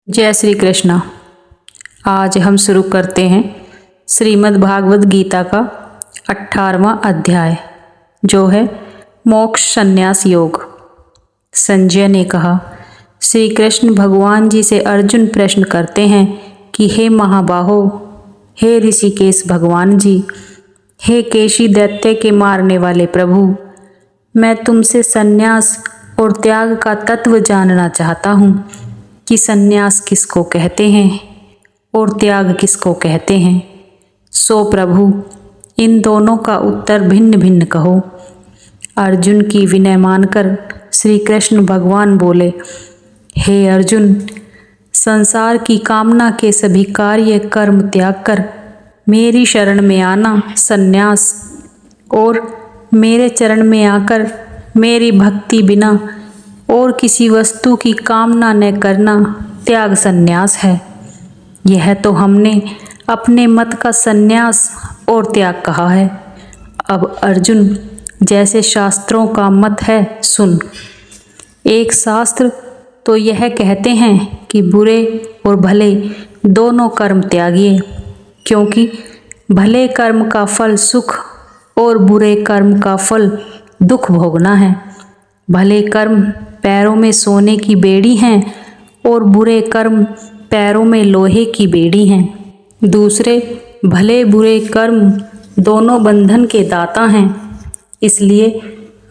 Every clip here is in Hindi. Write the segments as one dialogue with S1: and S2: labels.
S1: जय श्री कृष्णा। आज हम शुरू करते हैं श्रीमद् भागवत गीता का 18वां अध्याय, जो है मोक्ष संन्यास योग। संजय ने कहा, श्री कृष्ण भगवान जी से अर्जुन प्रश्न करते हैं कि हे महाबाहो, हे ऋषिकेश भगवान जी, हे केशी दैत्य के मारने वाले प्रभु, मैं तुमसे संन्यास और त्याग का तत्व जानना चाहता हूँ कि संन्यास किसको कहते हैं और त्याग किसको कहते हैं। सो प्रभु, इन दोनों का उत्तर भिन्न भिन्न कहो। अर्जुन की विनय मानकर श्री कृष्ण भगवान बोले, हे अर्जुन, संसार की कामना के सभी कार्य कर्म त्याग कर मेरी शरण में आना संन्यास, और मेरे चरण में आकर मेरी भक्ति बिना और किसी वस्तु की कामना न करना त्याग संन्यास है। यह तो हमने अपने मत का संन्यास और त्याग कहा है। अब अर्जुन, जैसे शास्त्रों का मत है सुन। एक शास्त्र तो यह कहते हैं कि बुरे और भले दोनों कर्म त्यागिए, क्योंकि भले कर्म का फल सुख और बुरे कर्म का फल दुख भोगना है। भले कर्म पैरों में सोने की बेड़ी हैं और बुरे कर्म पैरों में लोहे की बेड़ी हैं। दूसरे भले बुरे कर्म दोनों बंधन के दाता हैं, इसलिए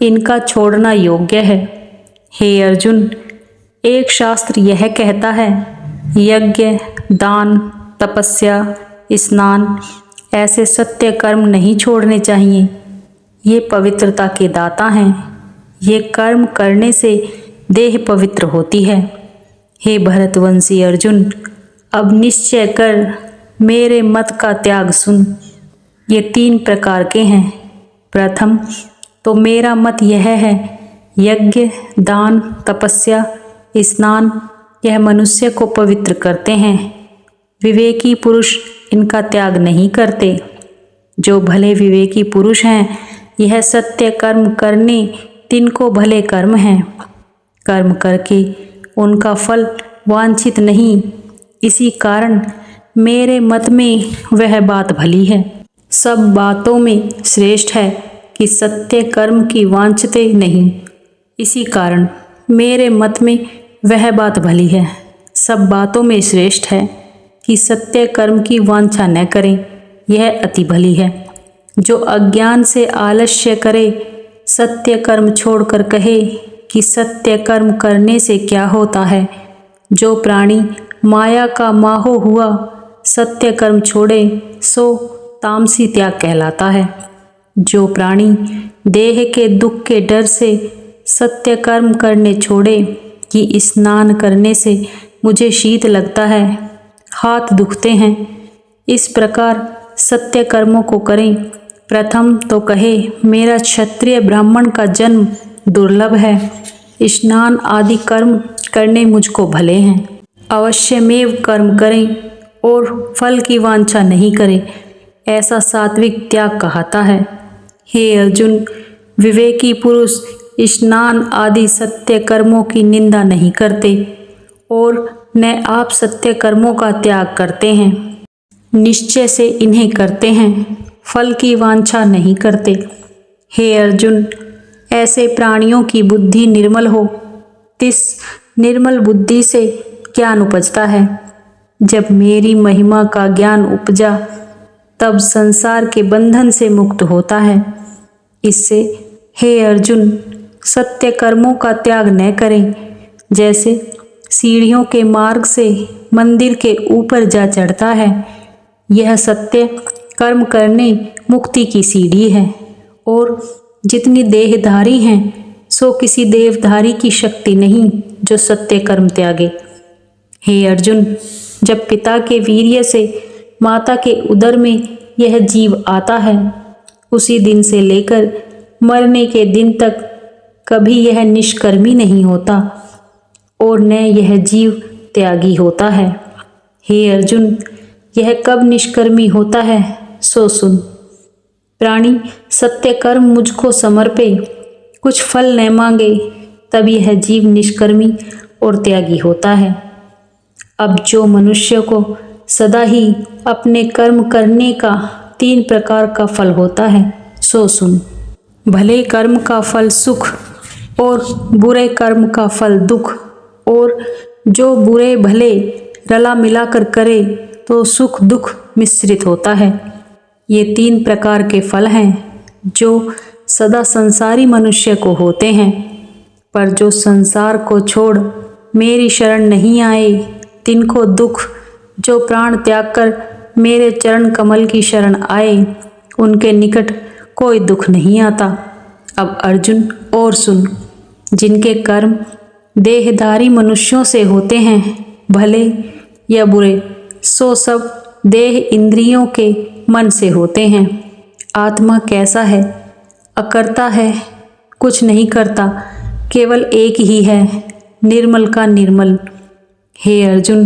S1: इनका छोड़ना योग्य है। हे अर्जुन, एक शास्त्र यह कहता है, यज्ञ, दान, तपस्या, स्नान ऐसे सत्य कर्म नहीं छोड़ने चाहिए। ये पवित्रता के दाता हैं। ये कर्म करने से देह पवित्र होती है। हे भरतवंशी अर्जुन, अब निश्चय कर मेरे मत का त्याग सुन। ये 3 प्रकार के हैं। प्रथम तो मेरा मत यह है, यज्ञ, दान, तपस्या, स्नान यह मनुष्य को पवित्र करते हैं। विवेकी पुरुष इनका त्याग नहीं करते। जो भले विवेकी पुरुष हैं, यह सत्य कर्म करने तिनको भले कर्म हैं। कर्म करके उनका फल वांछित नहीं, इसी कारण मेरे मत में वह बात भली है। सब बातों में श्रेष्ठ है कि सत्य कर्म की वांछते नहीं, इसी कारण मेरे मत में वह बात भली है। सब बातों में श्रेष्ठ है कि सत्य कर्म की वांछा न करें, यह अति भली है। जो अज्ञान से आलस्य करे, सत्य कर्म छोड़कर कहे कि सत्य कर्म करने से क्या होता है। जो प्राणी माया का माहो हुआ सत्य कर्म छोड़े, सो तामसी त्याग कहलाता है। जो प्राणी देह के दुख के डर से सत्य कर्म करने छोड़े कि स्नान करने से मुझे शीत लगता है, हाथ दुखते हैं, इस प्रकार सत्य कर्मों को करें। प्रथम तो कहे, मेरा क्षत्रिय ब्राह्मण का जन्म दुर्लभ है, स्नान आदि कर्म करने मुझको भले हैं। अवश्यमेव कर्म करें और फल की वांछा नहीं करें, ऐसा सात्विक त्याग कहता है। हे अर्जुन, विवेकी पुरुष स्नान आदि सत्य कर्मों की निंदा नहीं करते और न आप सत्य कर्मों का त्याग करते हैं। निश्चय से इन्हें करते हैं, फल की वांछा नहीं करते। हे अर्जुन, ऐसे प्राणियों की बुद्धि निर्मल हो। तिस निर्मल बुद्धि से ज्ञान उपजता है। जब मेरी महिमा का ज्ञान उपजा, तब संसार के बंधन से मुक्त होता है। इससे हे अर्जुन, सत्य कर्मों का त्याग न करें। जैसे सीढ़ियों के मार्ग से मंदिर के ऊपर जा चढ़ता है, यह सत्य कर्म करने मुक्ति की सीढ़ी है। और जितनी देहधारी हैं, सो किसी देवधारी की शक्ति नहीं जो सत्य कर्म त्यागे। हे अर्जुन, जब पिता के वीर्य से माता के उदर में यह जीव आता है, उसी दिन से लेकर मरने के दिन तक कभी यह निष्कर्मी नहीं होता और न यह जीव त्यागी होता है। हे अर्जुन, यह कब निष्कर्मी होता है सो सुन। प्राणी सत्य कर्म मुझको समर्पे, कुछ फल न मांगे, तब यह जीव निष्कर्मी और त्यागी होता है। अब जो मनुष्य को सदा ही अपने कर्म करने का 3 प्रकार का फल होता है सो सुन। भले कर्म का फल सुख और बुरे कर्म का फल दुख, और जो बुरे भले रला मिलाकर करे तो सुख दुख मिश्रित होता है। ये 3 प्रकार के फल हैं जो सदा संसारी मनुष्य को होते हैं। पर जो संसार को छोड़ मेरी शरण नहीं आए तिनको दुख, जो प्राण त्याग कर मेरे चरण कमल की शरण आए उनके निकट कोई दुख नहीं आता। अब अर्जुन और सुन, जिनके कर्म देहधारी मनुष्यों से होते हैं, भले या बुरे, सो सब देह इंद्रियों के मन से होते हैं। आत्मा कैसा है? अकर्ता है, कुछ नहीं करता, केवल एक ही है, निर्मल का निर्मल। हे अर्जुन,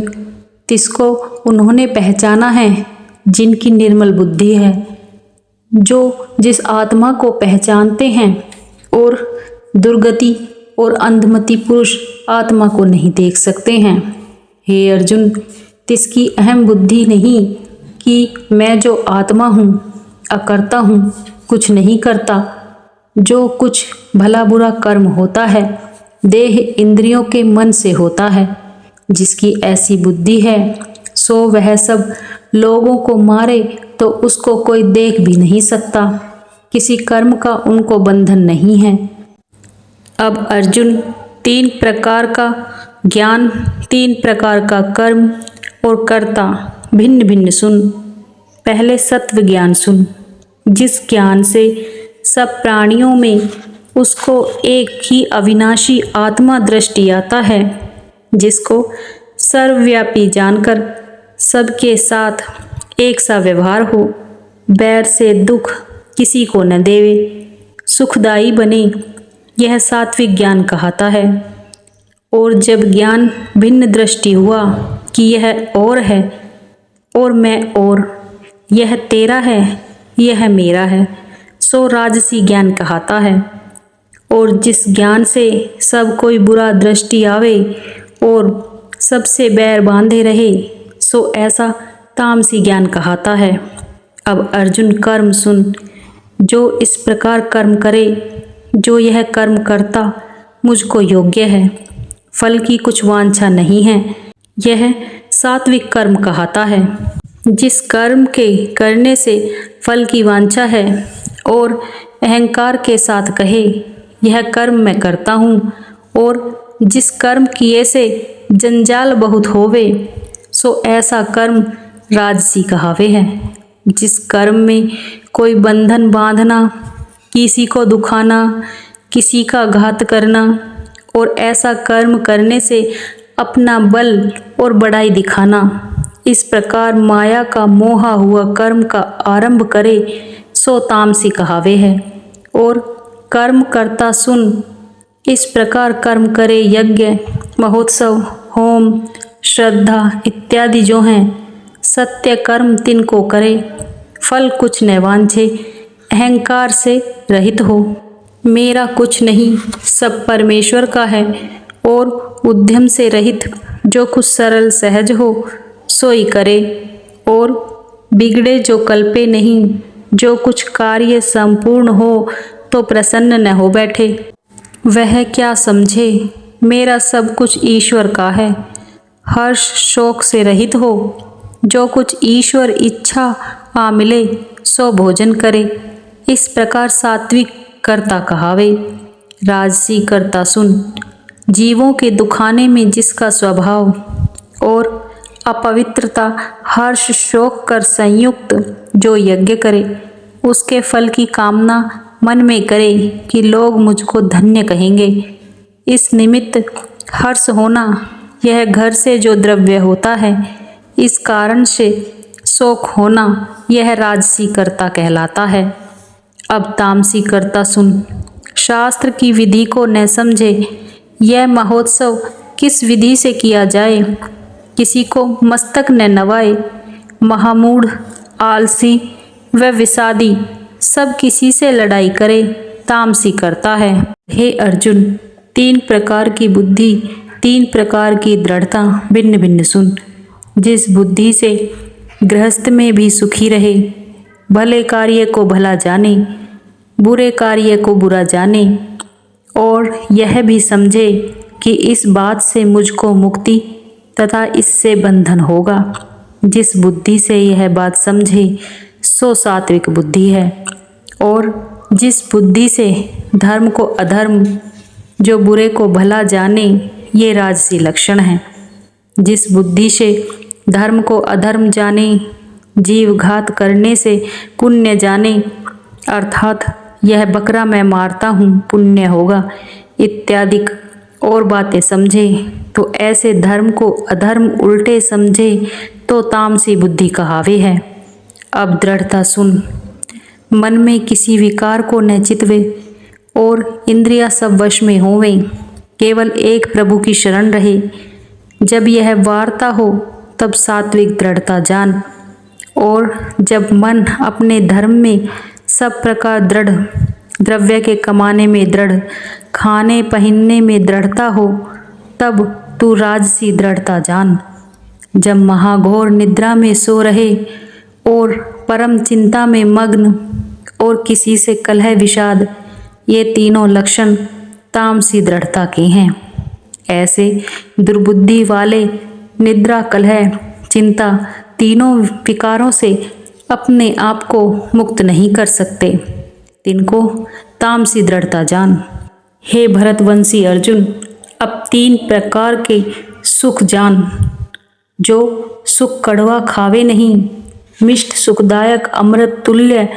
S1: तिसको उन्होंने पहचाना है जिनकी निर्मल बुद्धि है, जो जिस आत्मा को पहचानते हैं और दुर्गति और अंधमति पुरुष आत्मा को नहीं देख सकते हैं। हे अर्जुन, तिसकी अहम बुद्धि नहीं कि मैं जो आत्मा हूँ, अकर्ता हूँ, कुछ नहीं करता। जो कुछ भला बुरा कर्म होता है देह इंद्रियों के मन से होता है। जिसकी ऐसी बुद्धि है सो वह सब लोगों को मारे तो उसको कोई देख भी नहीं सकता। किसी कर्म का उनको बंधन नहीं है। अब अर्जुन 3 प्रकार का ज्ञान, 3 प्रकार का कर्म और कर्ता भिन्न भिन्न सुन। पहले सत्व ज्ञान सुन, जिस ज्ञान से सब प्राणियों में उसको एक ही अविनाशी आत्मा दृष्टि आता है, जिसको सर्वव्यापी जानकर सबके साथ एक सा व्यवहार हो, बैर से दुख किसी को न देवे, सुखदायी बने, यह सात्विक ज्ञान कहता है। और जब ज्ञान भिन्न दृष्टि हुआ कि यह और है और मैं और, यह तेरा है यह मेरा है, सो राजसी ज्ञान कहता है। और जिस ज्ञान से सब कोई बुरा दृष्टि आवे और सबसे बैर बांधे रहे, सो ऐसा तामसी ज्ञान कहता है। अब अर्जुन कर्म सुन, जो इस प्रकार कर्म करे, जो यह कर्म करता मुझको योग्य है, फल की कुछ वांछा नहीं है, यह सात्विक कर्म कहता है। जिस कर्म के करने से फल की वांछा है और अहंकार के साथ कहे यह कर्म मैं करता हूँ, और जिस कर्म किए से जंजाल बहुत होवे, सो ऐसा कर्म राजसी कहावे है। जिस कर्म में कोई बंधन बांधना, किसी को दुखाना, किसी का घात करना, और ऐसा कर्म करने से अपना बल और बड़ाई दिखाना, इस प्रकार माया का मोहा हुआ कर्म का आरंभ करे, सो तामसी कहावे है। और कर्म करता सुन, इस प्रकार कर्म करे यज्ञ, महोत्सव, होम, श्रद्धा इत्यादि जो हैं, सत्य कर्म तिनको करे, फल कुछ न वांछे, अहंकार से रहित हो। मेरा कुछ नहीं, सब परमेश्वर का है, और उद्यम से रहित जो कुछ सरल सहज हो सोई करे, और बिगड़े जो कल्पे नहीं, जो कुछ कार्य संपूर्ण हो तो प्रसन्न न हो बैठे। वह क्या समझे मेरा सब कुछ ईश्वर का है, हर्ष शोक से रहित हो, जो कुछ ईश्वर इच्छा आ मिले सो भोजन करे, इस प्रकार सात्विक कर्ता कहावे। राजसी कर्ता सुन, जीवों के दुखाने में जिसका स्वभाव और अपवित्रता हर्ष शोक कर संयुक्त जो यज्ञ करे, उसके फल की कामना मन में करे कि लोग मुझको धन्य कहेंगे। इस निमित्त हर्ष होना यह घर से जो द्रव्य होता है, इस कारण से शोक होना यह राजसी कर्ता कहलाता है। अब तामसी कर्ता सुन, शास्त्र की विधि को न समझे, यह महोत्सव किस विधि से किया जाए, किसी को मस्तक न नवाए, महामूढ़, आलसी व विषादी सब किसी से लड़ाई करे, तामसी करता है। हे अर्जुन, 3 प्रकार की बुद्धि तीन प्रकार की दृढ़ता भिन्न भिन्न सुन। जिस बुद्धि से गृहस्थ में भी सुखी रहे, भले कार्य को भला जाने, बुरे कार्य को बुरा जाने, और यह भी समझे कि इस बात से मुझको मुक्ति तथा इससे बंधन होगा। जिस बुद्धि से यह बात समझे सो सात्विक बुद्धि है। और जिस बुद्धि से धर्म को अधर्म, जो बुरे को भला जाने, ये राजसी लक्षण है। जिस बुद्धि से धर्म को अधर्म जाने, जीव घात करने से पुण्य जाने, अर्थात यह बकरा मैं मारता हूँ पुण्य होगा इत्यादि और बातें समझे, तो ऐसे धर्म को अधर्म उल्टे समझे तो तामसी बुद्धि कहावे है। अब दृढ़ता सुन। मन में किसी विकार को न चितवे और इंद्रिया सब वश में होवें, केवल एक प्रभु की शरण रहे। जब यह वार्ता हो तब सात्विक दृढ़ता जान। और जब मन अपने धर्म में सब प्रकार दृढ़, द्रव्य के कमाने में दृढ़, खाने पहनने में दृढ़ता हो, तब तू राजसी दृढ़ता जान। जब महाघोर निद्रा में सो रहे और परम चिंता में मग्न और किसी से कलह विषाद, ये तीनों लक्षण तामसी दृढ़ता के हैं। ऐसे दुर्बुद्धि वाले निद्रा, कलह, चिंता तीनों विकारों से अपने आप को मुक्त नहीं कर सकते। तिनको तामसी दृढ़ता जान। हे भरतवंशी अर्जुन, अब तीन प्रकार के सुख जान। जो सुख कड़वा खावे नहीं, मिष्ट सुखदायक अमृत तुल्य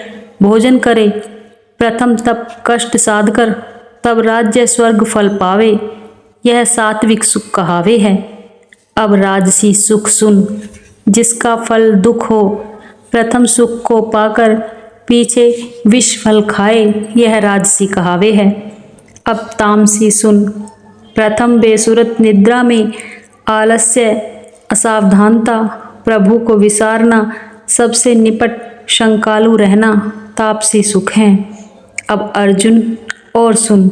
S1: भोजन करे, प्रथम तप कष्ट साध कर तब राज्य स्वर्ग फल पावे, यह सात्विक सुख कहावे है। अब राजसी सुख सुन। जिसका फल दुख हो, प्रथम सुख को पाकर पीछे विष फल खाए, यह राजसी कहावे है। अब तामसी सुन। प्रथम बेसुरत निद्रा में आलस्य, असावधानता, प्रभु को विसारना, सबसे निपट शंकालु रहना तापसी सुख हैं। अब अर्जुन और सुन।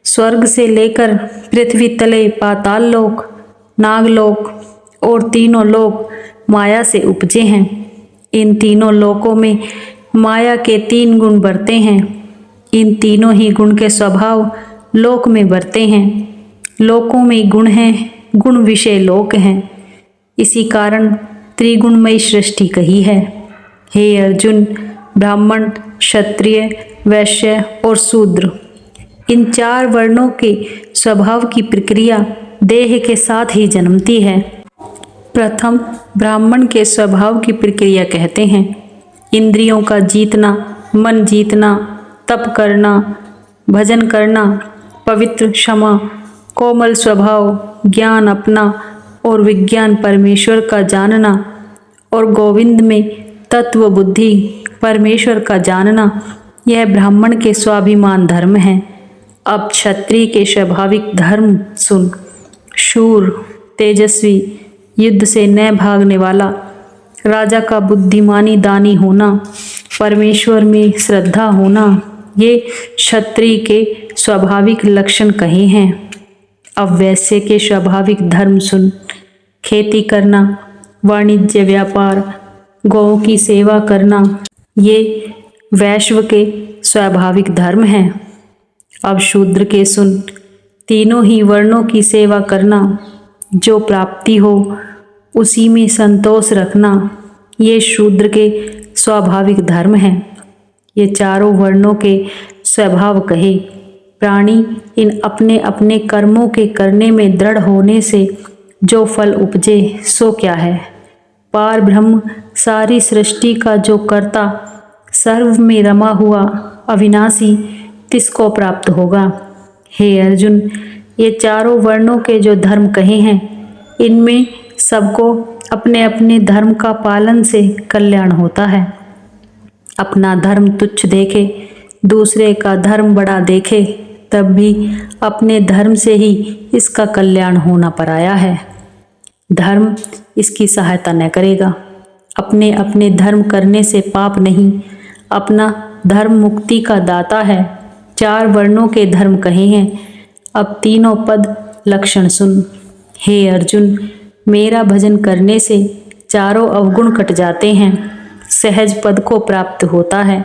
S1: स्वर्ग से लेकर पृथ्वी तले पाताल लोक, नागलोक और तीनों लोक माया से उपजे हैं। इन तीनों लोकों में माया के तीन गुण बरते हैं। इन तीनों ही गुण के स्वभाव लोक में बरते हैं। लोकों में गुण हैं, गुण विषय लोक हैं। इसी कारण त्रिगुणमयी सृष्टि कही है। हे अर्जुन, ब्राह्मण, क्षत्रिय, वैश्य और शूद्र, इन चार वर्णों के स्वभाव की प्रक्रिया देह के साथ ही जन्मती है। प्रथम ब्राह्मण के स्वभाव की प्रक्रिया कहते हैं। इंद्रियों का जीतना, मन जीतना, तप करना, भजन करना, पवित्र, क्षमा, कोमल स्वभाव, ज्ञान अपना और विज्ञान परमेश्वर का जानना, और गोविंद में तत्व बुद्धि परमेश्वर का जानना, यह ब्राह्मण के स्वाभिमान धर्म है। अब क्षत्रिय के स्वाभाविक धर्म सुन। शूर, तेजस्वी, युद्ध से न भागने वाला, राजा का बुद्धिमानी दानी होना, परमेश्वर में श्रद्धा होना, ये क्षत्रिय के स्वाभाविक लक्षण कहे हैं। अब वैश्य के स्वाभाविक धर्म सुन। खेती करना, वाणिज्य व्यापार, गौ की सेवा करना, ये वैश्व के स्वाभाविक धर्म हैं। अब शूद्र के सुन। तीनों ही वर्णों की सेवा करना, जो प्राप्ति हो उसी में संतोष रखना, ये शूद्र के स्वाभाविक धर्म हैं। ये चारों वर्णों के स्वभाव कहे। प्राणी इन अपने अपने कर्मों के करने में दृढ़ होने से जो फल उपजे सो क्या है। पार ब्रह्म सारी सृष्टि का जो कर्ता, सर्व में रमा हुआ अविनाशी, तिसको प्राप्त होगा। हे अर्जुन, ये चारों वर्णों के जो धर्म कहे हैं, इनमें सबको अपने अपने धर्म का पालन से कल्याण होता है। अपना धर्म तुच्छ देखे, दूसरे का धर्म बड़ा देखे, तब भी अपने धर्म से ही इसका कल्याण होना पराया है। धर्म इसकी सहायता न करेगा। अपने अपने धर्म करने से पाप नहीं, अपना धर्म मुक्ति का दाता है। चार वर्णों के धर्म कहे हैं। अब तीनों पद लक्षण सुन। हे अर्जुन, मेरा भजन करने से चारों अवगुण कट जाते हैं, सहज पद को प्राप्त होता है।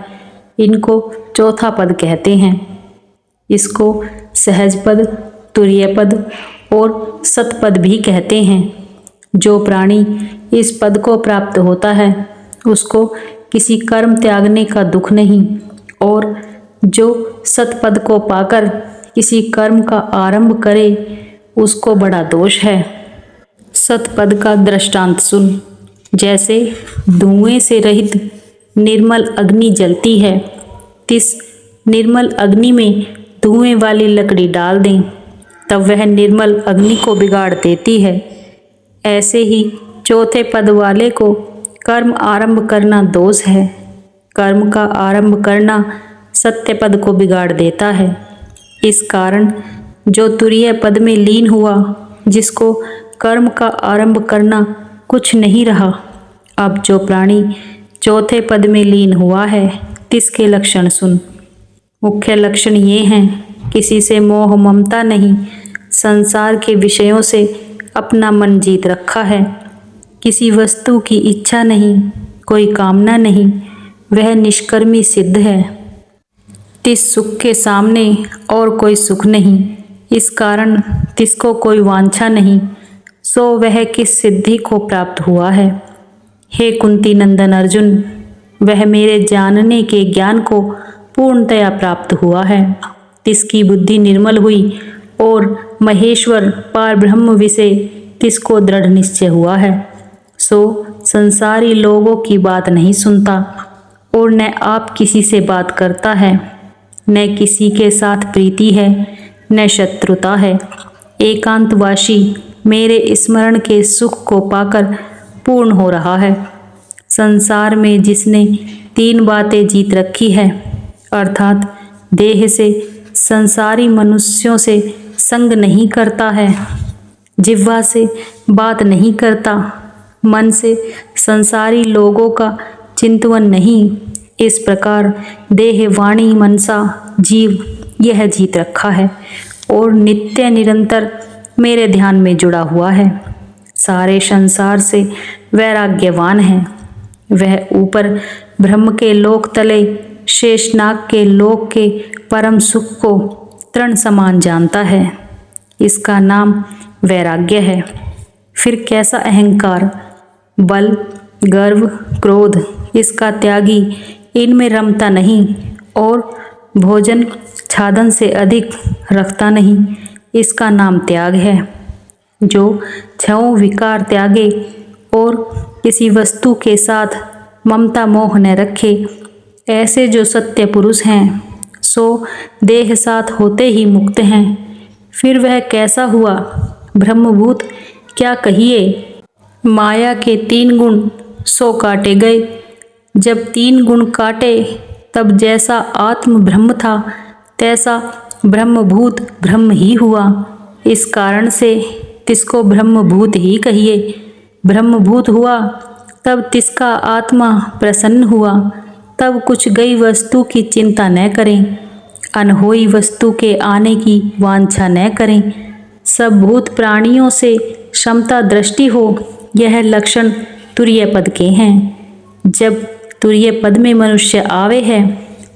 S1: इनको चौथा पद कहते हैं। इसको सहज पद, तुरीय पद और सतपद भी कहते हैं। जो प्राणी इस पद को प्राप्त होता है उसको किसी कर्म त्यागने का दुख नहीं, और जो सतपद को पाकर किसी कर्म का आरंभ करे उसको बड़ा दोष है। सतपद का दृष्टांत सुन। जैसे धुएं से रहित निर्मल अग्नि जलती है, तिस निर्मल अग्नि में धुएं वाली लकड़ी डाल दें तब वह निर्मल अग्नि को बिगाड़ देती है। ऐसे ही चौथे पद वाले को कर्म आरंभ करना दोष है। कर्म का आरंभ करना सत्य पद को बिगाड़ देता है। इस कारण जो तुरीय पद में लीन हुआ, जिसको कर्म का आरंभ करना कुछ नहीं रहा, अब जो प्राणी चौथे पद में लीन हुआ है तिसके लक्षण सुन। मुख्य लक्षण ये हैं, किसी से मोह ममता नहीं, संसार के विषयों से अपना मन जीत रखा है, किसी वस्तु की इच्छा नहीं, कोई कामना नहीं, वह निष्कर्मी सिद्ध है। तिस सुख के सामने और कोई सुख नहीं, इस कारण तिसको कोई वांछा नहीं, सो वह किस सिद्धि को प्राप्त हुआ है। हे कुंती नंदन अर्जुन, वह मेरे जानने के ज्ञान को पूर्णतया प्राप्त हुआ है। तिसकी बुद्धि निर्मल हुई और महेश्वर पार ब्रह्म विषय तिसको दृढ़ निश्चय हुआ है। सो संसारी लोगों की बात नहीं सुनता और न आप किसी से बात करता है, न किसी के साथ प्रीति है न शत्रुता है। एकांतवासी मेरे स्मरण के सुख को पाकर पूर्ण हो रहा है। संसार में जिसने 3 बातें जीत रखी है, अर्थात देह से संसारी मनुष्यों से संग नहीं करता है, जिह्वा से बात नहीं करता, मन से संसारी लोगों का चिंतन नहीं, इस प्रकार देह वाणी मनसा जीव यह जीत रखा है और नित्य निरंतर मेरे ध्यान में जुड़ा हुआ है। सारे संसार से वैराग्यवान है। वह ऊपर ब्रह्म के लोक तले शेषनाग के लोक के परम सुख को तृण समान जानता है। इसका नाम वैराग्य है। फिर कैसा अहंकार, बल, गर्व, क्रोध, इसका त्यागी इनमें रमता नहीं और भोजन छादन से अधिक रखता नहीं, इसका नाम त्याग है। जो 6 विकार त्यागे और किसी वस्तु के साथ ममता मोह न रखे, ऐसे जो सत्य पुरुष हैं सो देह साथ होते ही मुक्त हैं। फिर वह कैसा हुआ, ब्रह्मभूत क्या कहिए। माया के 3 गुण सो काटे गए। जब 3 गुण काटे तब जैसा आत्म ब्रह्म था तैसा ब्रह्मभूत ब्रह्म ही हुआ। इस कारण से तिसको ब्रह्मभूत ही कहिए। ब्रह्मभूत हुआ तब तिसका आत्मा प्रसन्न हुआ। तब कुछ गई वस्तु की चिंता न करें, अनहोई वस्तु के आने की वांछा न करें। सब भूत प्राणियों से क्षमता दृष्टि हो, यह लक्षण तुरीय पद के हैं। जब तुरीय पद में मनुष्य आवे है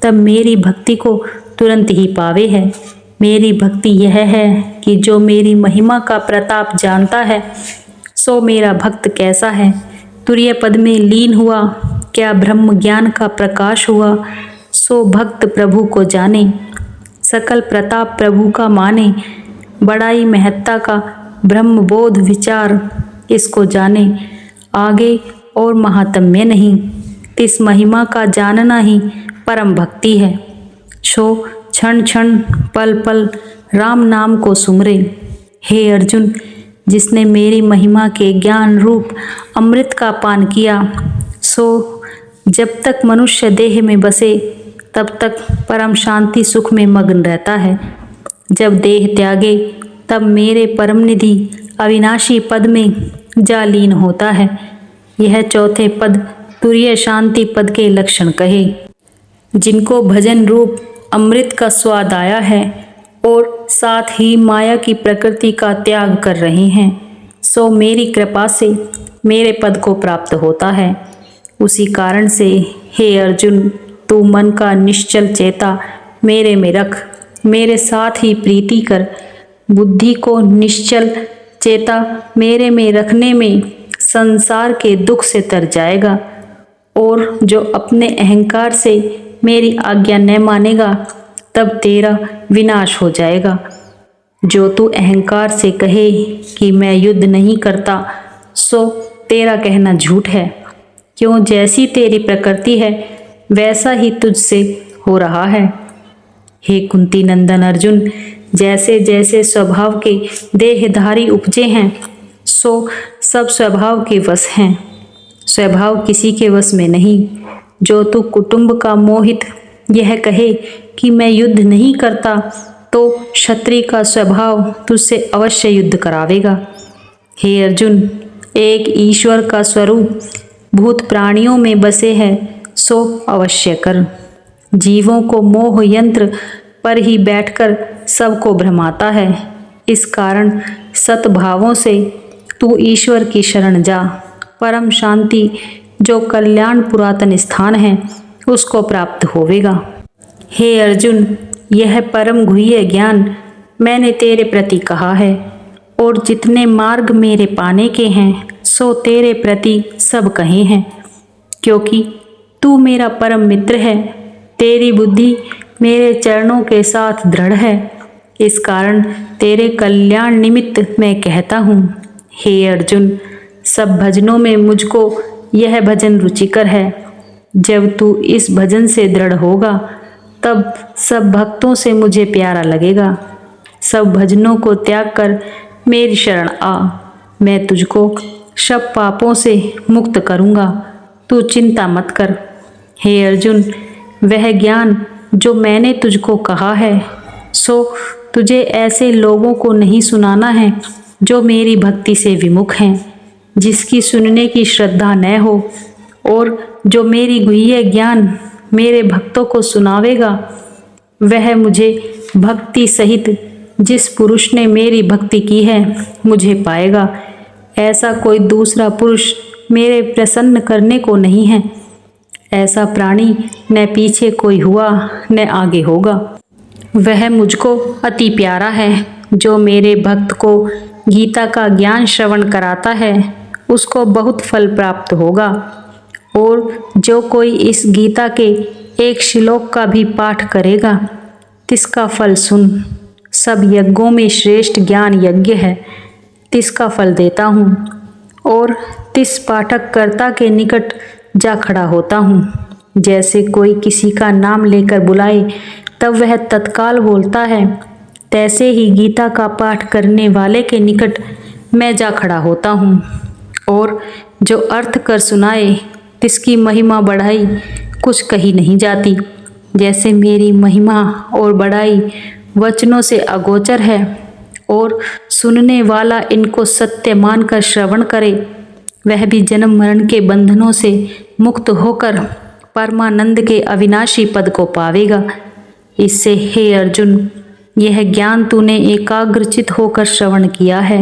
S1: तब मेरी भक्ति को तुरंत ही पावे है। मेरी भक्ति यह है कि जो मेरी महिमा का प्रताप जानता है सो मेरा भक्त कैसा है। तुरीय पद में लीन हुआ क्या ब्रह्म ज्ञान का प्रकाश हुआ, सो भक्त प्रभु को जाने। सकल प्रताप प्रभु का माने, बड़ाई महत्ता का ब्रह्म बोध विचार इसको जाने। आगे और महात्म्य नहीं, तिस महिमा का जानना ही परम भक्ति है। सो क्षण क्षण पल पल राम नाम को सुमरे। हे अर्जुन, जिसने मेरी महिमा के ज्ञान रूप अमृत का पान किया, सो जब तक मनुष्य देह में बसे तब तक परम शांति सुख में मग्न रहता है। जब देह त्यागे तब मेरे परम निधि अविनाशी पद में जा लीन होता है। यह चौथे पद तुरीय शांति पद के लक्षण कहे। जिनको भजन रूप अमृत का स्वाद आया है और साथ ही माया की प्रकृति का त्याग कर रहे हैं, सो मेरी कृपा से मेरे पद को प्राप्त होता है। उसी कारण से हे अर्जुन, तू मन का निश्चल चेता मेरे में रख, मेरे साथ ही प्रीति कर। बुद्धि को निश्चल चेता मेरे में रखने में संसार के दुख से तर जाएगा, और जो अपने अहंकार से मेरी आज्ञा न मानेगा तब तेरा विनाश हो जाएगा। जो तू अहंकार से कहे कि मैं युद्ध नहीं करता, सो तेरा कहना झूठ है। क्यों, जैसी तेरी प्रकृति है वैसा ही तुझसे हो रहा है। हे कुंती नंदन अर्जुन, जैसे जैसे स्वभाव के देहधारी उपजे हैं, सो सब स्वभाव के वश हैं, स्वभाव किसी के वश में नहीं। जो तू कुटुंब का मोहित यह कहे कि मैं युद्ध नहीं करता, तो क्षत्रिय का स्वभाव तुझसे अवश्य युद्ध करावेगा। हे अर्जुन, एक ईश्वर का स्वरूप भूत प्राणियों में बसे है, सो अवश्य कर। जीवों को मोह यंत्र पर ही बैठकर सबको भ्रमाता है। इस कारण सतभावों से तू ईश्वर की शरण जा। परम शांति जो कल्याण पुरातन स्थान है उसको प्राप्त होवेगा। हे अर्जुन, यह परम गुह्य ज्ञान मैंने तेरे प्रति कहा है, और जितने मार्ग मेरे पाने के हैं सो तेरे प्रति सब कहे हैं। क्योंकि तू मेरा परम मित्र है, तेरी बुद्धि मेरे चरणों के साथ दृढ़ है, इस कारण तेरे कल्याण निमित्त मैं कहता हूँ। हे अर्जुन, सब भजनों में मुझको यह भजन रुचिकर है। जब तू इस भजन से दृढ़ होगा तब सब भक्तों से मुझे प्यारा लगेगा। सब भजनों को त्याग कर मेरी शरण आ, मैं तुझको सब पापों से मुक्त करूँगा, तू चिंता मत कर। हे अर्जुन, वह ज्ञान जो मैंने तुझको कहा है सो तुझे ऐसे लोगों को नहीं सुनाना है जो मेरी भक्ति से विमुख हैं, जिसकी सुनने की श्रद्धा न हो, और जो मेरी गुह्य ज्ञान मेरे भक्तों को सुनावेगा वह मुझे भक्ति सहित जिस पुरुष ने मेरी भक्ति की है मुझे पाएगा। ऐसा कोई दूसरा पुरुष मेरे प्रसन्न करने को नहीं है। ऐसा प्राणी न पीछे कोई हुआ न आगे होगा। वह मुझको अति प्यारा है। जो मेरे भक्त को गीता का ज्ञान श्रवण कराता है उसको बहुत फल प्राप्त होगा, और जो कोई इस गीता के एक श्लोक का भी पाठ करेगा तिसका फल सुन। सब यज्ञों में श्रेष्ठ ज्ञान यज्ञ है, तिसका फल देता हूँ, और तिस पाठक कर्ता के निकट जा खड़ा होता हूँ। जैसे कोई किसी का नाम लेकर बुलाए तब वह तत्काल बोलता है, तैसे ही गीता का पाठ करने वाले के निकट मैं जा खड़ा होता हूँ, और जो अर्थ कर सुनाए तिसकी महिमा बढ़ाई कुछ कही नहीं जाती। जैसे मेरी महिमा और बढ़ाई वचनों से अगोचर है, और सुनने वाला इनको सत्य मानकर श्रवण करे वह भी जन्म मरण के बंधनों से मुक्त होकर परमानंद के अविनाशी पद को पावेगा। इससे हे अर्जुन, यह ज्ञान तूने एकाग्रचित होकर श्रवण किया है,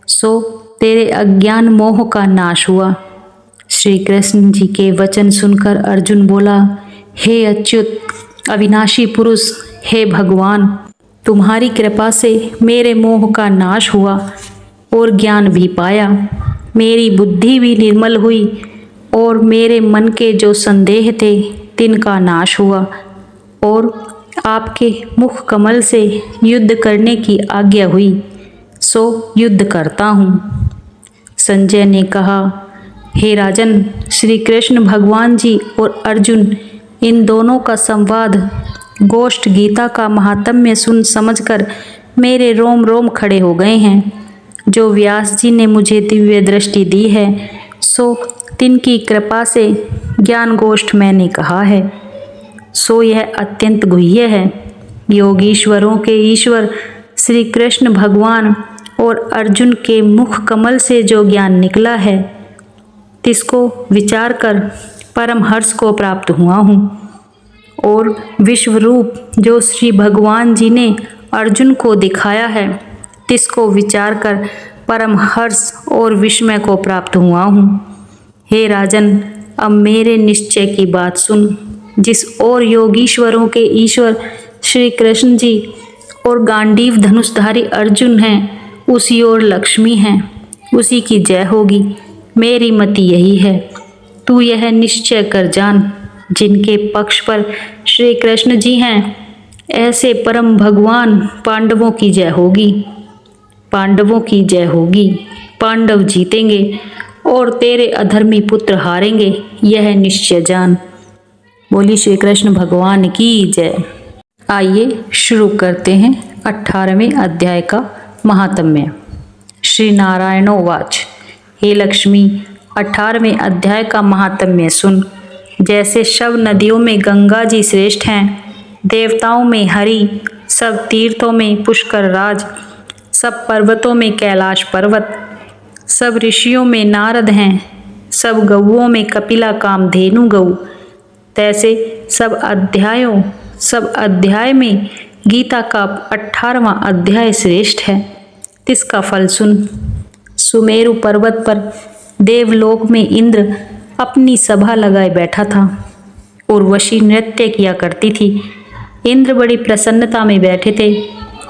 S1: सो तेरे अज्ञान मोह का नाश हुआ। श्री कृष्ण जी के वचन सुनकर अर्जुन बोला, हे अच्युत अविनाशी पुरुष, हे भगवान, तुम्हारी कृपा से मेरे मोह का नाश हुआ और ज्ञान भी पाया। मेरी बुद्धि भी निर्मल हुई, और मेरे मन के जो संदेह थे तिनका नाश हुआ, और आपके मुख कमल से युद्ध करने की आज्ञा हुई, सो युद्ध करता हूँ। संजय ने कहा, हे राजन, श्री कृष्ण भगवान जी और अर्जुन इन दोनों का संवाद गोष्ठ गीता का महात्म्य सुन समझकर मेरे रोम रोम खड़े हो गए हैं। जो व्यास जी ने मुझे दिव्य दृष्टि दी है सो तिनकी कृपा से ज्ञान गोष्ठ मैंने कहा है, सो यह अत्यंत गुह्य है। योगीश्वरों के ईश्वर श्री कृष्ण भगवान और अर्जुन के मुख कमल से जो ज्ञान निकला है तिसको विचार कर परम हर्ष को प्राप्त हुआ हूँ, और विश्व रूप जो श्री भगवान जी ने अर्जुन को दिखाया है तिसको विचार कर परम हर्ष और विस्मय को प्राप्त हुआ हूँ। हे राजन, अब मेरे निश्चय की बात सुन। जिस और योगीश्वरों के ईश्वर श्री कृष्ण जी और गांडीव धनुषधारी अर्जुन हैं, उसी ओर लक्ष्मी हैं, उसी की जय होगी। मेरी मति यही है, तू यह निश्चय कर जान, जिनके पक्ष पर श्री कृष्ण जी हैं, ऐसे परम भगवान पांडवों की जय होगी। पांडवों की जय होगी। पांडव जीतेंगे और तेरे अधर्मी पुत्र हारेंगे, यह निश्चय जान। बोली श्री कृष्ण भगवान की जय। आइए शुरू करते हैं 18वें अध्याय का महात्म्य। श्री नारायणोवाच। हे लक्ष्मी, 18वें अध्याय का महात्म्य सुन। जैसे सब नदियों में गंगा जी श्रेष्ठ हैं, देवताओं में हरि, सब तीर्थों में पुष्कर राज, सब पर्वतों में कैलाश पर्वत, सब ऋषियों में नारद हैं, सब गौओं में कपिला कामधेनु गौ, तैसे सब अध्याय में गीता का 18वां अध्याय श्रेष्ठ है। तिसका फल सुन। सुमेरु पर्वत पर देवलोक में इंद्र अपनी सभा लगाए बैठा था। उर्वशी नृत्य किया करती थी। इंद्र बड़ी प्रसन्नता में बैठे थे।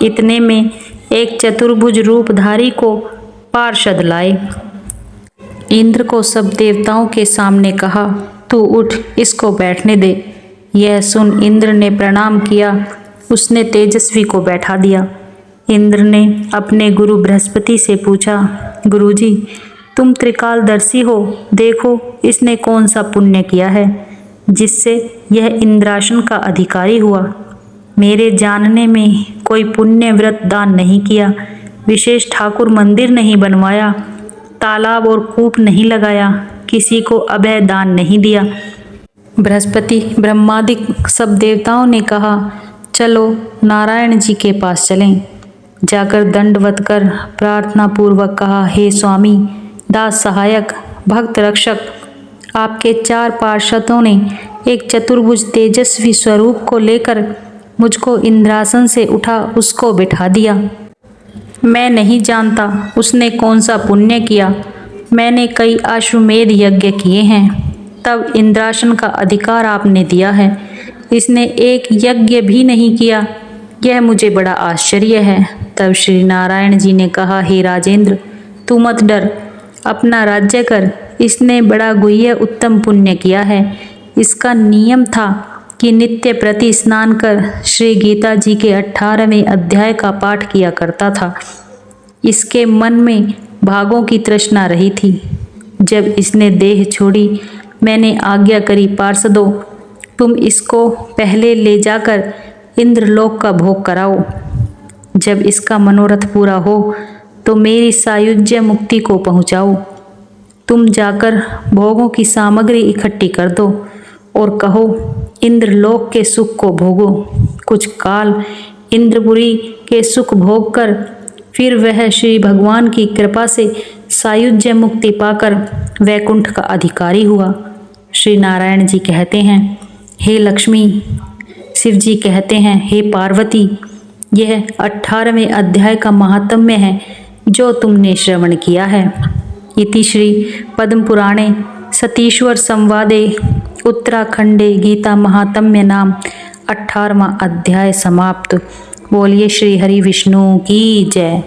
S1: इतने में एक चतुर्भुज रूपधारी को पार्षद लाए। इंद्र को सब देवताओं के सामने कहा, तू उठ, इसको बैठने दे। यह सुन इंद्र ने प्रणाम किया। उसने तेजस्वी को बैठा दिया। इंद्र ने अपने गुरु बृहस्पति से पूछा, गुरुजी, तुम त्रिकालदर्शी हो, देखो इसने कौन सा पुण्य किया है जिससे यह इंद्रासन का अधिकारी हुआ। मेरे जानने में कोई पुण्य व्रत दान नहीं किया, विशेष ठाकुर मंदिर नहीं बनवाया, तालाब और कूप नहीं लगाया, किसी को अभय दान नहीं दिया। बृहस्पति ब्रह्मादिक सब देवताओं ने कहा, चलो नारायण जी के पास चलें। जाकर दंडवत कर प्रार्थना पूर्वक कहा, हे स्वामी, दास सहायक, भक्त रक्षक, आपके 4 पार्षदों ने एक चतुर्भुज तेजस्वी स्वरूप को लेकर मुझको इंद्रासन से उठा उसको बिठा दिया। मैं नहीं जानता उसने कौन सा पुण्य किया। मैंने कई अश्वमेध यज्ञ किए हैं, तब इंद्रासन का अधिकार आपने दिया है। इसने एक यज्ञ भी नहीं किया, यह मुझे बड़ा आश्चर्य है। तब श्री नारायण जी ने कहा, हे राजेंद्र, तू मत डर, अपना राज्य कर। इसने बड़ा गुह्य उत्तम पुण्य किया है। इसका नियम था कि नित्य प्रति स्नान कर श्री गीता जी के 18वें अध्याय का पाठ किया करता था। इसके मन में भागों की तृष्णा रही थी। जब इसने देह छोड़ी, मैंने आज्ञा करी, पार्षदों, तुम इसको पहले ले जाकर इंद्रलोक का भोग कराओ। जब इसका मनोरथ पूरा हो तो मेरी सायुज्य मुक्ति को पहुँचाओ। तुम जाकर भोगों की सामग्री इकट्ठी कर दो और कहो, इंद्रलोक के सुख को भोगो। कुछ काल इंद्रपुरी के सुख भोग कर फिर वह श्री भगवान की कृपा से सायुज्य मुक्ति पाकर वैकुंठ का अधिकारी हुआ। श्री नारायण जी कहते हैं, हे लक्ष्मी। शिव जी कहते हैं, हे पार्वती, यह 18वें अध्याय का महात्म्य है जो तुमने श्रवण किया है। इति श्री पद्म पुराणे सतीश्वर संवादे उत्तराखंडे गीता महात्म्य नाम 18वां अध्याय समाप्त। बोलिए श्री हरि विष्णु की जय।